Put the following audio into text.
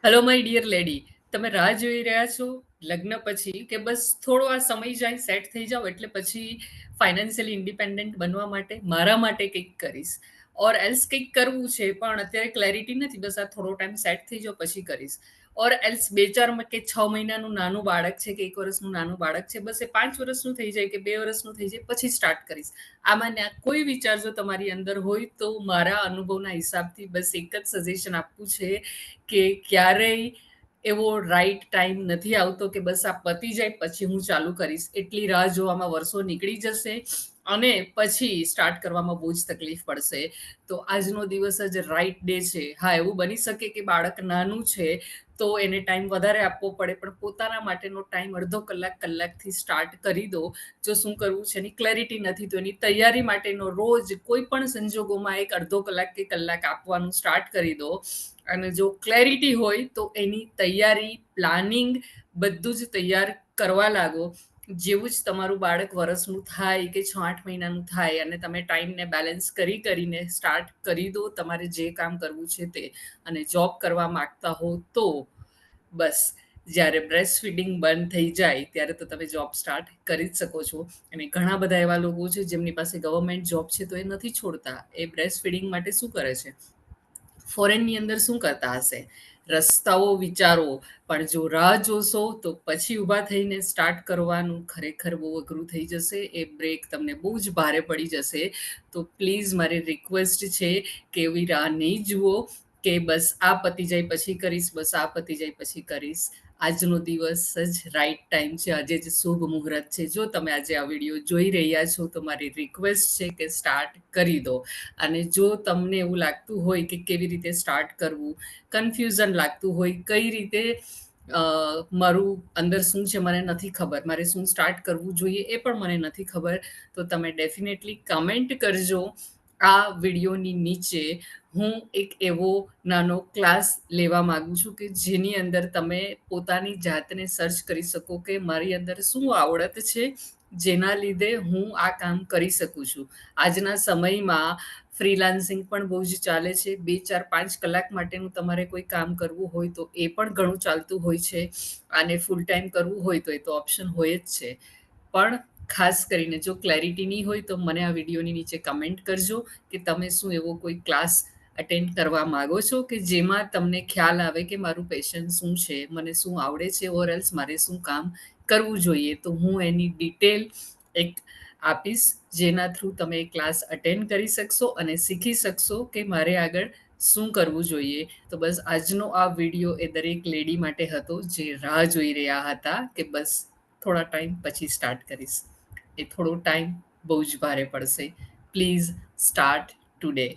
Hello my dear lady, તમે રાહ જોઈ રહ્યા છો લગ્ન પછી કે બસ થોડો આ સમય જાય સેટ થઈ જાઓ એટલે પછી ફાઇનાન્શિયલી ઇન્ડિપેન્ડન્ટ બનવા માટે મારા માટે કંઈક કરીશ ઓર એલ્સ કંઈક કરવું છે પણ અત્યારે ક્લેરિટી નથી, બસ આ થોડો ટાઈમ સેટ થઈ જાઓ પછી કરીશ. ઓર એલ્સ બે ચાર કે 6 મહિનાનું નાનું બાળક છે કે 1 વર્ષનું નાનું બાળક છે, બસ એ 5 વર્ષનું થઈ જાય કે 2 વર્ષનું થઈ જાય પછી સ્ટાર્ટ કરીશ. આમાં કોઈ વિચાર જો તમારી અંદર હોય તો મારા અનુભવના હિસાબથી બસ એક જ સજેશન આપવું છે કે ક્યારેય એવો રાઈટ ટાઈમ નથી આવતો કે બસ આ પતી જાય પછી હું ચાલુ કરીશ. એટલી રાહ જોવામાં વર્ષો નીકળી જશે અને પછી સ્ટાર્ટ કરવામાં બહુ જ તકલીફ પડશે. તો આજનો દિવસ જ રાઈટ ડે છે. હા, એવું બની શકે કે બાળક નાનું છે તો એને ટાઈમ વધારે આપવો પડે, પણ પોતાના માટેનો ટાઈમ અડધો કલાક કલાકથી સ્ટાર્ટ કરી દો. જો શું કરવું છે એની ક્લેરિટી નથી તો એની તૈયારી માટેનો રોજ કોઈ પણ સંજોગોમાં એક અડધો કલાક કે કલાક આપવાનું સ્ટાર્ટ કરી દો. અને જો ક્લેરિટી હોય તો એની તૈયારી, પ્લાનિંગ બધું જ તૈયાર કરવા લાગો. જેવું જ તમારું બાળક વર્ષનું થાય કે 6-8 મહિનાનું થાય અને તમે ટાઈમને બેલેન્સ કરીને સ્ટાર્ટ કરી દો તમારે જે કામ કરવું છે તે. અને જોબ કરવા માગતા હો તો બસ જ્યારે બ્રેસ્ટ ફીડિંગ બંધ થઈ જાય ત્યારે તો તમે જોબ સ્ટાર્ટ કરી જ શકો છો. અને ઘણા બધા એવા લોકો છે જેમની પાસે ગવર્મેન્ટ જોબ છે તો એ નથી છોડતા. એ બ્રેસ્ટ ફીડિંગ માટે શું કરે છે? ફોરેનની અંદર શું કરતા હશે? રસ્તાઓ વિચારો. પણ જો રાહ જોશો તો પછી ઊભા થઈને સ્ટાર્ટ કરવાનું ખરેખર બહુ અઘરું થઈ જશે. એ બ્રેક તમને બહુ જ ભારે પડી જશે. તો પ્લીઝ મારી રિક્વેસ્ટ છે કે એવી રાહ નહીં જુઓ કે બસ આ પતી જાય પછી કરીશ, બસ આ પતી જાય પછી કરીશ. આજનો દિવસ જ રાઈટ ટાઈમ છે. આજે જ શુભ મુહૂર્ત છે. જો તમે આજે આ વિડીયો જોઈ રહ્યા છો તો મારી રિક્વેસ્ટ છે કે સ્ટાર્ટ કરી દો. અને જો તમને એવું લાગતું હોય કે કેવી રીતે સ્ટાર્ટ કરવું, કન્ફ્યુઝન લાગતું હોય, કઈ રીતે મારું અંદર શું છે મને નથી ખબર, મારે શું સ્ટાર્ટ કરવું જોઈએ એ પણ મને નથી ખબર, તો તમે ડેફિનેટલી કમેન્ટ કરજો આ વિડીયોની નીચે. હું એક એવો નાનો ક્લાસ લેવા માગું છું કે જેની અંદર તમે પોતાની જાતને સર્ચ કરી શકો કે મારી અંદર શું આવડત છે જેના લીધે હું આ કામ કરી શકું છું. આજના સમયમાં ફ્રીલાન્સિંગ પણ બહુ જ ચાલે છે. 2 4 5 કલાક માટેનું તમારે કોઈ કામ કરવું હોય તો એ પણ ઘણું ચાલતું હોય છે. અને ફૂલ ટાઈમ કરવું હોય તો એ તો ઓપ્શન હોય જ છે. પણ ખાસ કરીને જો ક્લેરિટી નહીં હોય તો મને આ વિડીયોની નીચે કમેન્ટ કરજો કે તમે શું એવો કોઈ ક્લાસ અટેન્ડ કરવા માગો છો કે જેમાં તમને ખ્યાલ આવે કે મારું પેશન શું છે, મને શું આવડે છે, ઓર એલ્સ મારે શું કામ કરવું જોઈએ. તો હું એની ડિટેલ એક આપીશ જેના થ્રુ તમે ક્લાસ અટેન્ડ કરી શકશો અને શીખી શકશો કે મારે આગળ શું કરવું જોઈએ. તો બસ આજનો આ વિડીયો એ દરેક લેડી માટે હતો જે રાહ જોઈ રહ્યા હતા કે બસ થોડા ટાઈમ પછી સ્ટાર્ટ કરીશ. એ થોડો ટાઈમ બહુ જ ભારે પડશે. Please start today.